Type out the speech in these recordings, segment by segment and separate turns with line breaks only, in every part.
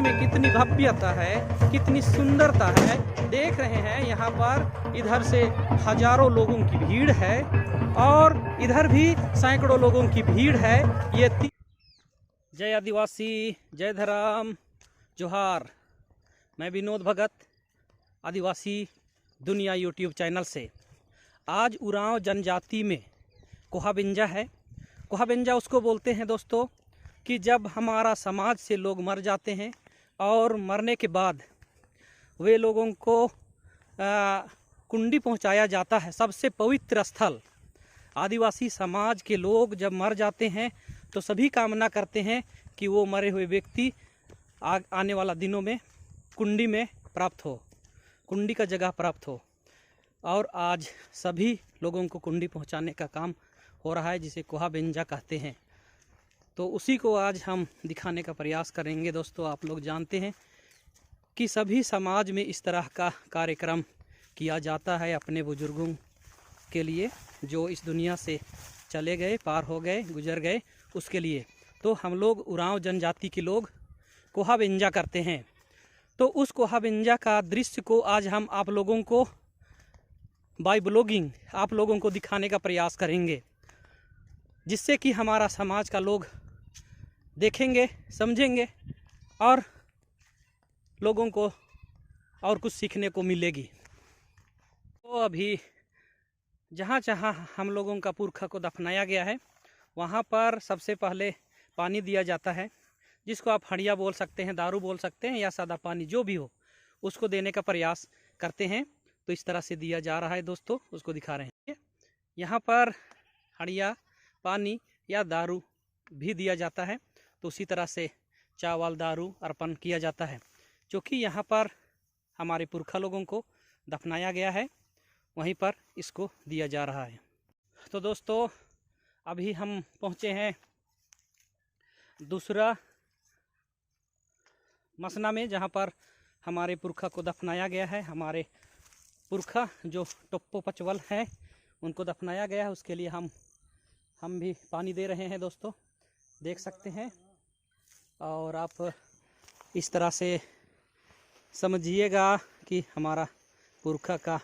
में कितनी भव्यता है, कितनी सुंदरता है। देख रहे हैं यहाँ पर इधर से हजारों लोगों की भीड़ है और इधर भी सैकड़ों लोगों की भीड़ है। ये जय आदिवासी, जय धर्म, जोहार। मैं विनोद भगत, आदिवासी दुनिया यूट्यूब चैनल से। आज उरांव जनजाति में कोहाबिंजा है। कोहाबिंजा उसको बोलते हैं दोस्तों कि जब हमारा समाज से लोग मर जाते हैं और मरने के बाद वे लोगों को कुंडी पहुंचाया जाता है। सबसे पवित्र स्थल। आदिवासी समाज के लोग जब मर जाते हैं तो सभी कामना करते हैं कि वो मरे हुए व्यक्ति आने वाला दिनों में कुंडी में प्राप्त हो, कुंडी का जगह प्राप्त हो। और आज सभी लोगों को कुंडी पहुंचाने का काम हो रहा है, जिसे कोहाबिंजा कहते हैं। तो उसी को आज हम दिखाने का प्रयास करेंगे दोस्तों। आप लोग जानते हैं कि सभी समाज में इस तरह का कार्यक्रम किया जाता है अपने बुजुर्गों के लिए, जो इस दुनिया से चले गए, पार हो गए, गुजर गए, उसके लिए। तो हम लोग उरांव जनजाति के लोग कोहाबिंजा करते हैं। तो उस कोहाबिंजा का दृश्य को आज हम आप लोगों को बाय ब्लॉगिंग आप लोगों को दिखाने का प्रयास करेंगे, जिससे कि हमारा समाज का लोग देखेंगे, समझेंगे और लोगों को और कुछ सीखने को मिलेगी। तो अभी जहाँ जहाँ हम लोगों का पुरखा को दफनाया गया है, वहाँ पर सबसे पहले पानी दिया जाता है, जिसको आप हड़िया बोल सकते हैं, दारू बोल सकते हैं, या सादा पानी जो भी हो, उसको देने का प्रयास करते हैं। तो इस तरह से दिया जा रहा है दोस्तों, उसको दिखा रहे हैं। यहाँ पर हड़िया, पानी या दारू भी दिया जाता है। तो उसी तरह से चावल, दारू अर्पण किया जाता है, क्योंकि यहाँ पर हमारे पुरखा लोगों को दफनाया गया है, वहीं पर इसको दिया जा रहा है। तो दोस्तों अभी हम पहुँचे हैं दूसरा मसना में, जहाँ पर हमारे पुरखा को दफनाया गया है। हमारे पुरखा जो टोप्पो पचवल हैं, उनको दफनाया गया है। उसके लिए हम भी पानी दे रहे हैं दोस्तों, देख सकते हैं। और आप इस तरह से समझिएगा कि हमारा पुरखा का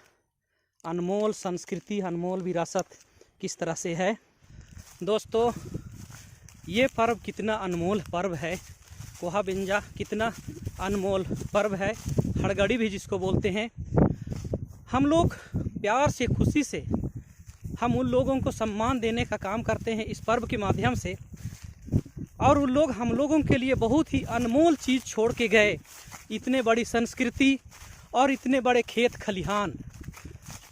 अनमोल संस्कृति, अनमोल विरासत किस तरह से है। दोस्तों ये पर्व कितना अनमोल पर्व है, कोहाबिंजा कितना अनमोल पर्व है, हड़गड़ी भी जिसको बोलते हैं। हम लोग प्यार से, खुशी से हम उन लोगों को सम्मान देने का काम करते हैं इस पर्व के माध्यम से। और उन लोग हम लोगों के लिए बहुत ही अनमोल चीज़ छोड़ के गए। इतने बड़ी संस्कृति और इतने बड़े खेत खलिहान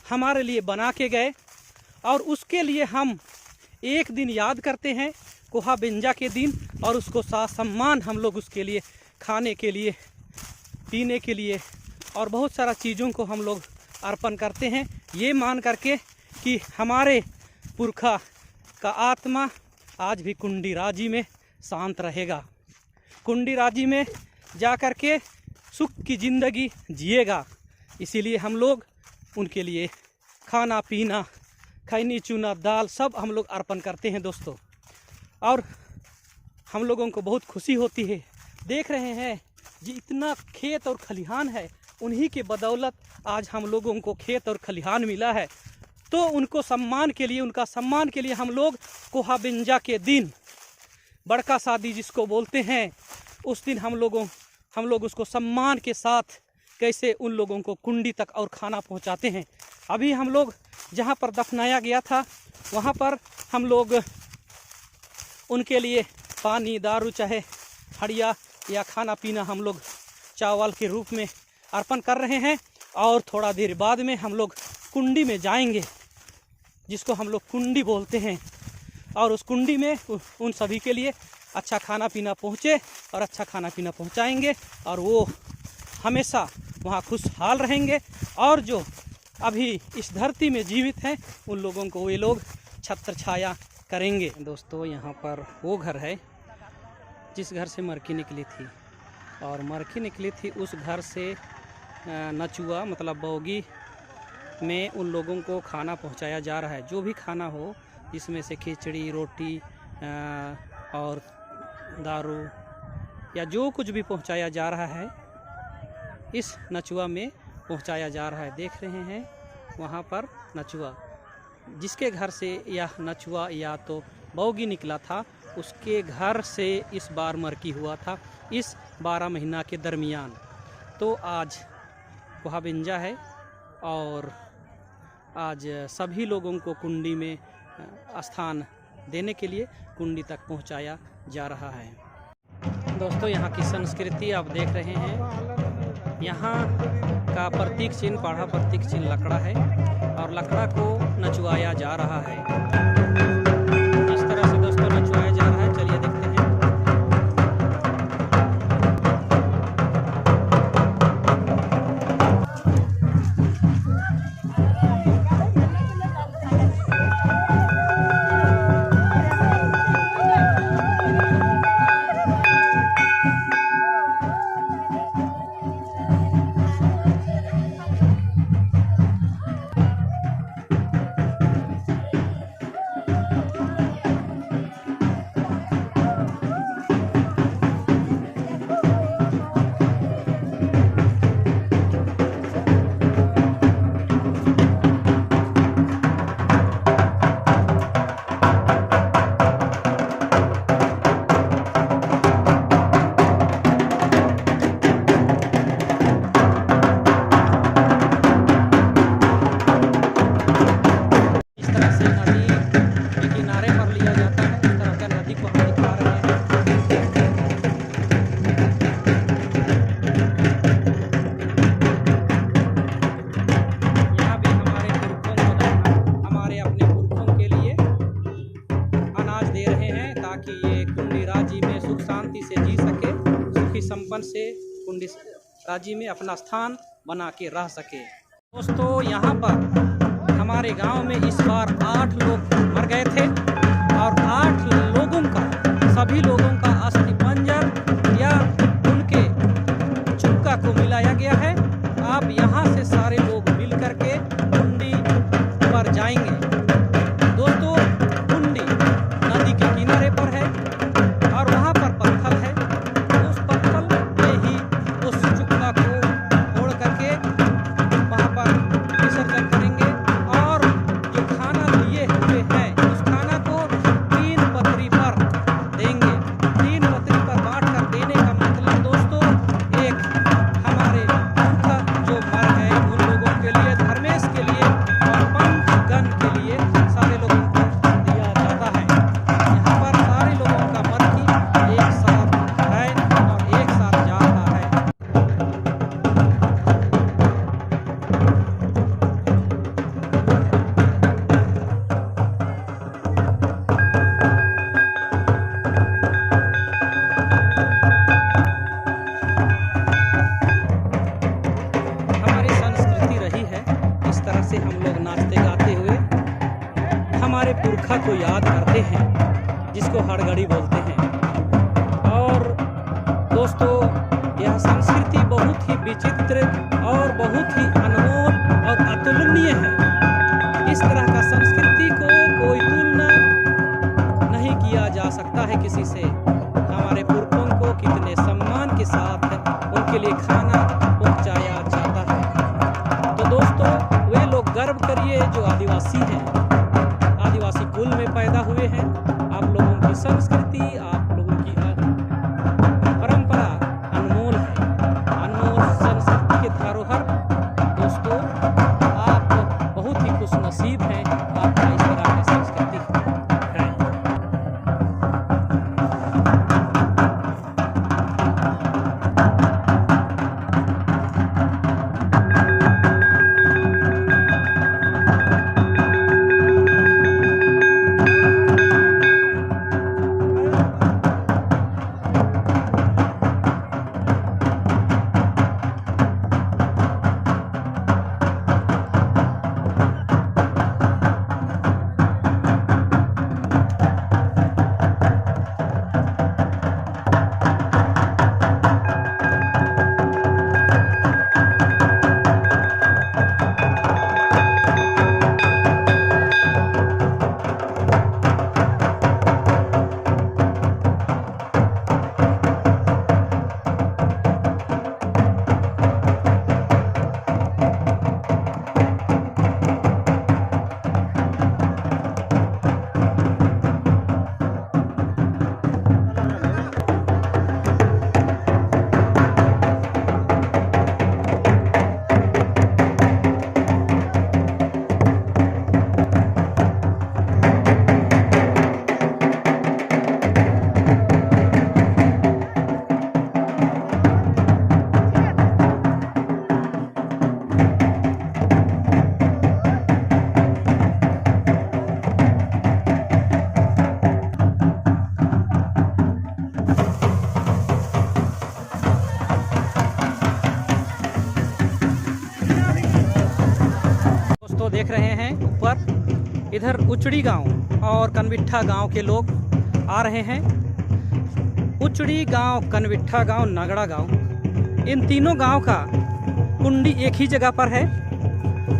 हमारे लिए बना के गए, और उसके लिए हम एक दिन याद करते हैं, कोहाबिंजा के दिन, और उसको सम्मान हम लोग उसके लिए खाने के लिए, पीने के लिए और बहुत सारा चीज़ों को हम लोग अर्पण करते हैं, ये मान करके कि हमारे पुरखा का आत्मा आज भी कुंडी राजी में शांत रहेगा, कुंडी राजी में जा कर के सुख की ज़िंदगी जिएगा। इसीलिए हम लोग उनके लिए खाना पीना, खैनी चूना, दाल सब हम लोग अर्पण करते हैं दोस्तों। और हम लोगों को बहुत खुशी होती है। देख रहे हैं जी, इतना खेत और खलिहान है, उन्हीं के बदौलत आज हम लोगों को खेत और खलिहान मिला है। तो उनको सम्मान के लिए, उनका सम्मान के लिए हम लोग कोहाबिंजा के दिन, बड़का शादी जिसको बोलते हैं, उस दिन हम लोग उसको सम्मान के साथ कैसे उन लोगों को कुंडी तक और खाना पहुंचाते हैं। अभी हम लोग जहां पर दफनाया गया था, वहां पर हम लोग उनके लिए पानी, दारू, चाहे हड़िया या खाना पीना हम लोग चावल के रूप में अर्पण कर रहे हैं। और थोड़ा देर बाद में हम लोग कुंडी में जाएंगे, जिसको हम लोग कुंडी बोलते हैं। और उस कुंडी में उन सभी के लिए अच्छा खाना पीना पहुँचे और अच्छा खाना पीना पहुँचाएंगे, और वो हमेशा वहाँ खुशहाल रहेंगे। और जो अभी इस धरती में जीवित हैं, उन लोगों को वे लोग छत्र छाया करेंगे। दोस्तों यहाँ पर वो घर है जिस घर से मरकी निकली थी, और मरकी निकली थी उस घर से नचुआ मतलब बोगी में उन लोगों को खाना पहुंचाया जा रहा है। जो भी खाना हो, जिसमें से खिचड़ी, रोटी और दारू या जो कुछ भी पहुंचाया जा रहा है इस नचुआ में पहुंचाया जा रहा है। देख रहे हैं वहाँ पर नचुआ, जिसके घर से यह नचुआ या तो बौगी निकला था उसके घर से इस बार मरकी हुआ था इस 12 महीना के दरमियान। तो आज कुहाबिंजा है और आज सभी लोगों को कुंडी में स्थान देने के लिए कुंडी तक पहुंचाया जा रहा है। दोस्तों, यहाँ की संस्कृति आप देख रहे हैं। यहाँ का प्रतीक चिन्ह, पढ़ा प्रतीक चिन्ह लकड़ा है और लकड़ा को नचवाया जा रहा है। इस तरह से दोस्तों नचवाया जा रहा है। चलिए देखते हैं। संपन्न से कुंडी राजी में अपना स्थान बना के रह सके। दोस्तों, यहाँ पर हमारे गांव में इस बार 8 लोग मर गए थे और 8 लोगों का, सभी लोगों का अस्थि पंजर या उनके चुक्का को मिलाया गया है। आप यहाँ से सारे लोग मिल करके कुंडी पर जाएंगे। दोस्तों, कुंडी नदी के किनारे पर है और वहाँ पर पत्थर है। उस पत्थर में ही उस चुक्का को फोड़ करके वहाँ पर विसर्जन करेंगे और जो खाना लिए हुए हैं उस खाना को 3 पतरी पर देंगे। 3 पतरी पर बांट कर देने का मतलब दोस्तों, एक हमारे पुरखा जो मर गए उन लोगों के लिए, धर्मेश के लिए और पंचगण के लिए सारे लोगों को दिया जाता है। यहाँ पर सारे लोगों का मरकी एक साथ है और एक साथ जा रहा है। हमारी संस्कृति रही है इस तरह से हम लोग नाचते गाते हुए हमारे पुरखा को याद करते हैं, जिसको हड़गड़ी बोलते हैं। और दोस्तों, यह संस्कृति बहुत ही विचित्र और बहुत ही अनमोल और अतुलनीय है। इस तरह का संस्कृति को कोई तुलना नहीं किया जा सकता है किसी से। हमारे पुरखों को कितने सम्मान के साथ उनके लिए खाना पहुंचाया जाता है। तो दोस्तों, वे लोग गर्व करिए जो आदिवासी हैं, आदिवासी कुल में पैदा हुए हैं। आप लोगों की संस्कृति, आप लोगों की परंपरा अनमोल है, अनमोल संस्कृति के धरोहर। दोस्तों, आप बहुत ही खुशनसीब हैं, आपका इस तरह की संस्कृति है। दोस्तों देख रहे हैं ऊपर इधर उचड़ी गांव और कनविट्ठा गांव के लोग आ रहे हैं। उचड़ी गांव, कनविट्ठा गांव, नगड़ा गांव, इन तीनों गांव का कुंडी एक ही जगह पर है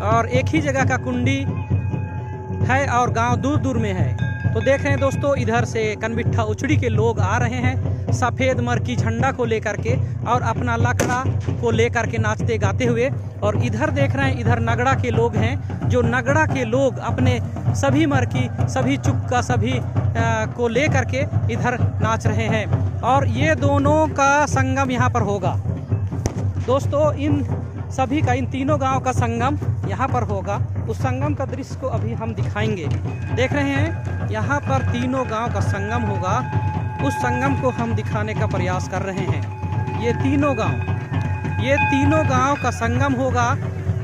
और एक ही जगह का कुंडी है और गांव दूर दूर में है। तो देख रहे हैं दोस्तों, इधर से कनविट्ठा उचड़ी के लोग आ रहे हैं सफ़ेद मरकी झंडा को लेकर के और अपना लकड़ा को लेकर के नाचते गाते हुए। और इधर देख रहे हैं, इधर नगड़ा के लोग हैं, जो नगड़ा के लोग अपने सभी मरकी, सभी चुक्का, सभी को लेकर के इधर नाच रहे हैं। और ये दोनों का संगम यहाँ पर होगा दोस्तों। इन सभी का, इन तीनों गांव का संगम यहाँ पर होगा। उस संगम का दृश्य को अभी हम दिखाएंगे। देख रहे हैं यहाँ पर तीनों गांव का संगम होगा। उस संगम को हम दिखाने का प्रयास कर रहे हैं। ये तीनों गांव का संगम होगा।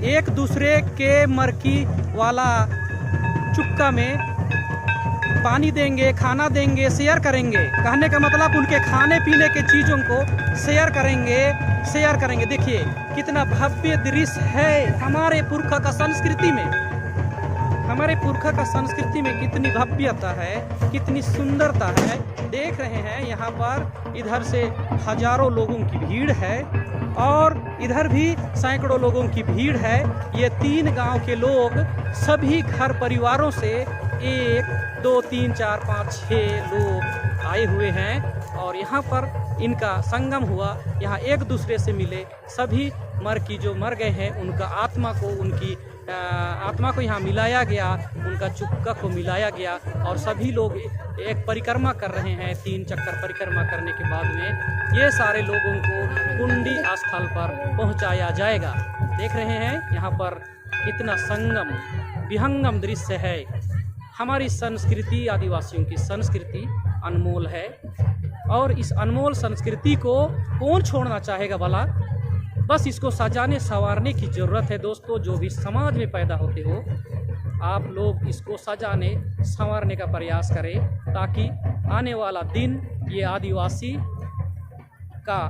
एक दूसरे के मरकी वाला चुक्का में पानी देंगे, खाना देंगे, शेयर करेंगे। कहने का मतलब उनके खाने पीने के चीज़ों को शेयर करेंगे। देखिए कितना भव्य दृश्य है हमारे पुरखा का संस्कृति में। हमारे पुरखा का संस्कृति में कितनी भव्यता है, कितनी सुंदरता है। देख रहे हैं यहाँ पर इधर से हजारों लोगों की भीड़ है और इधर भी सैकड़ों लोगों की भीड़ है। ये तीन गांव के लोग सभी घर परिवारों से 1, 2, 3, 4, 5, 6 लोग आए हुए हैं और यहाँ पर इनका संगम हुआ। यहाँ एक दूसरे से मिले सभी मरकी जो मर गए हैं, उनका उनकी आत्मा को यहाँ मिलाया गया, उनका चुक्का को मिलाया गया और सभी लोग एक परिक्रमा कर रहे हैं। 3 चक्कर परिक्रमा करने के बाद में ये सारे लोगों को कुंडी स्थल पर पहुँचाया जाएगा। देख रहे हैं यहाँ पर इतना संगम विहंगम दृश्य है। हमारी संस्कृति, आदिवासियों की संस्कृति अनमोल है और इस अनमोल संस्कृति को कौन छोड़ना चाहेगा भला। बस इसको सजाने संवारने की ज़रूरत है दोस्तों। जो भी समाज में पैदा होते हो, आप लोग इसको सजाने संवारने का प्रयास करें ताकि आने वाला दिन ये आदिवासी का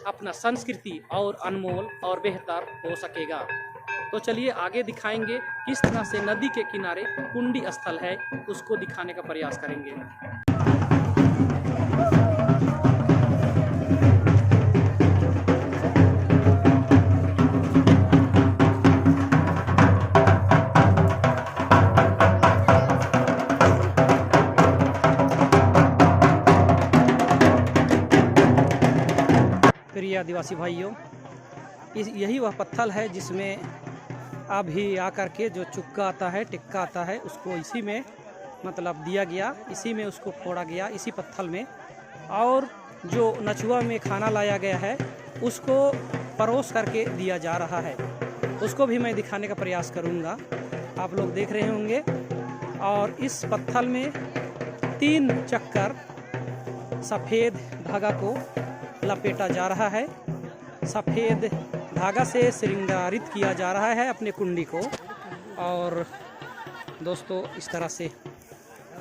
अपना संस्कृति और अनमोल और बेहतर हो सकेगा। तो चलिए आगे दिखाएंगे किस तरह से नदी के किनारे कुंडी स्थल है, उसको दिखाने का प्रयास करेंगे। प्रिय आदिवासी भाइयों, यही वह पत्थर है जिसमें अभी आकर के जो चुक्का आता है, टिक्का आता है, उसको इसी में मतलब दिया गया, इसी में उसको फोड़ा गया, इसी पत्थर में। और जो नचुआ में खाना लाया गया है उसको परोस करके दिया जा रहा है, उसको भी मैं दिखाने का प्रयास करूंगा। आप लोग देख रहे होंगे। और इस पत्थर में 3 चक्कर सफ़ेद धागा को लपेटा जा रहा है। सफ़ेद धागा से श्रृंगारित किया जा रहा है अपने कुंडी को। और दोस्तों इस तरह से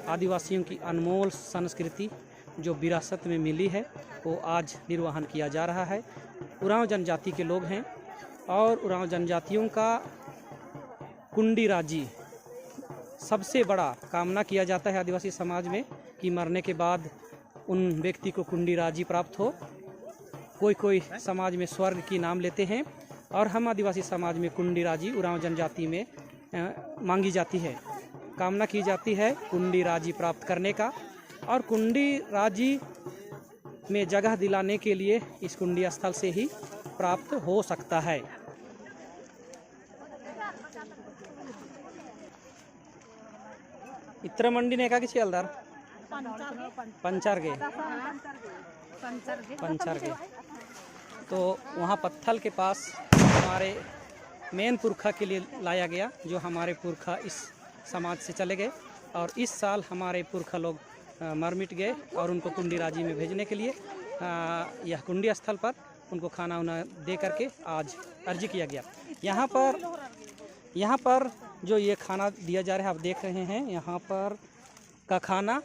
आदिवासियों की अनमोल संस्कृति जो विरासत में मिली है वो आज निर्वहन किया जा रहा है। उरांव जनजाति के लोग हैं और उरांव जनजातियों का कुंडी राजी सबसे बड़ा कामना किया जाता है आदिवासी समाज में कि मरने के बाद उन व्यक्ति को कुंडी राजी प्राप्त हो। कोई समाज में स्वर्ग की नाम लेते हैं और हम आदिवासी समाज में कुंडी राजी उरांव जनजाति में मांगी जाती है, कामना की जाती है कुंडी राजी प्राप्त करने का। और कुंडी राजी में जगह दिलाने के लिए इस कुंडी स्थल से ही प्राप्त हो सकता है। इत्र मंडी ने का किसी अलदार पंचर गे तो वहाँ पत्थल के पास हमारे मेन पुरखा के लिए लाया गया, जो हमारे पुरखा इस समाज से चले गए और इस साल हमारे पुरखा लोग मर मिट गए और उनको कुंडी राजी में भेजने के लिए यह कुंडी स्थल पर उनको खाना उना दे करके आज अर्जी किया गया। यहाँ पर जो ये खाना दिया जा रहा है आप देख रहे हैं, यहाँ पर का खाना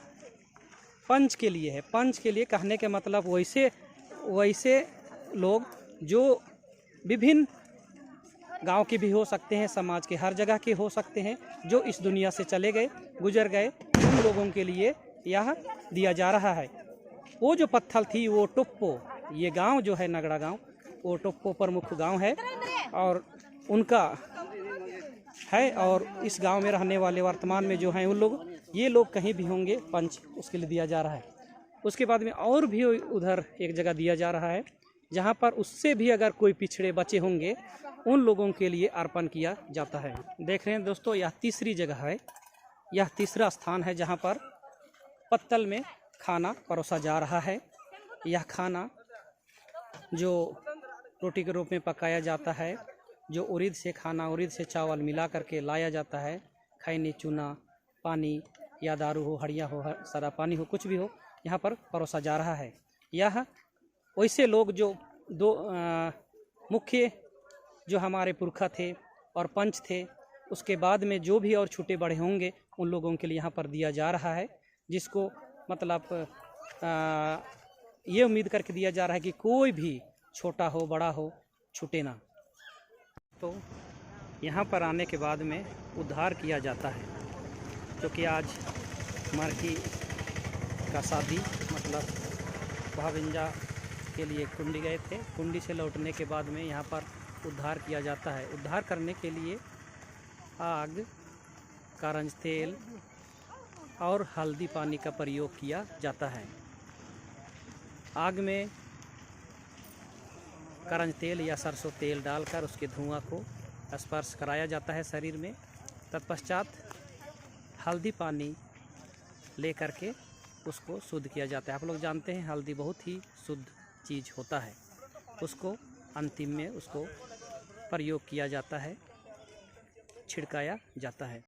पंच के लिए है। पंच के लिए कहने के मतलब वैसे लोग जो विभिन्न गांव के भी हो सकते हैं, समाज के हर जगह के हो सकते हैं, जो इस दुनिया से चले गए, गुजर गए, उन लोगों के लिए यह दिया जा रहा है। वो जो पत्थल थी वो टुप्पो, ये गांव जो है नगड़ा गांव, वो टुप्पो प्रमुख गांव है और उनका है। और इस गांव में रहने वाले वर्तमान में जो हैं उन लोग, ये लोग कहीं भी होंगे पंच उसके लिए दिया जा रहा है। उसके बाद में और भी उधर एक जगह दिया जा रहा है जहां पर उससे भी अगर कोई पिछड़े बचे होंगे उन लोगों के लिए अर्पण किया जाता है। देख रहे हैं दोस्तों, यह तीसरी जगह है, यह तीसरा स्थान है जहां पर पत्तल में खाना परोसा जा रहा है। यह खाना जो रोटी के रूप में पकाया जाता है, जो उड़द से खाना, उड़द से चावल मिला करके लाया जाता है, खैनी, चूना, पानी या दारू हो, हड़िया हो, सादा पानी हो, कुछ भी हो, यहाँ पर परोसा जा रहा है। यह वैसे लोग जो दो मुख्य जो हमारे पुरखा थे और पंच थे, उसके बाद में जो भी और छोटे बड़े होंगे उन लोगों के लिए यहाँ पर दिया जा रहा है, जिसको मतलब ये उम्मीद करके दिया जा रहा है कि कोई भी छोटा हो बड़ा हो छूटे ना। तो यहाँ पर आने के बाद में उद्धार किया जाता है, क्योंकि आज मरकी का शादी मतलब भाविंजा के लिए कुंडी गए थे, कुंडी से लौटने के बाद में यहाँ पर उद्धार किया जाता है। उद्धार करने के लिए आग, कारंज तेल और हल्दी पानी का प्रयोग किया जाता है। आग में करंज तेल या सरसों तेल डालकर उसके धुआं को स्पर्श कराया जाता है शरीर में। तत्पश्चात हल्दी पानी ले करके उसको शुद्ध किया जाता है। आप लोग जानते हैं हल्दी बहुत ही शुद्ध चीज़ होता है, उसको अंतिम में उसको प्रयोग किया जाता है, छिड़काया जाता है।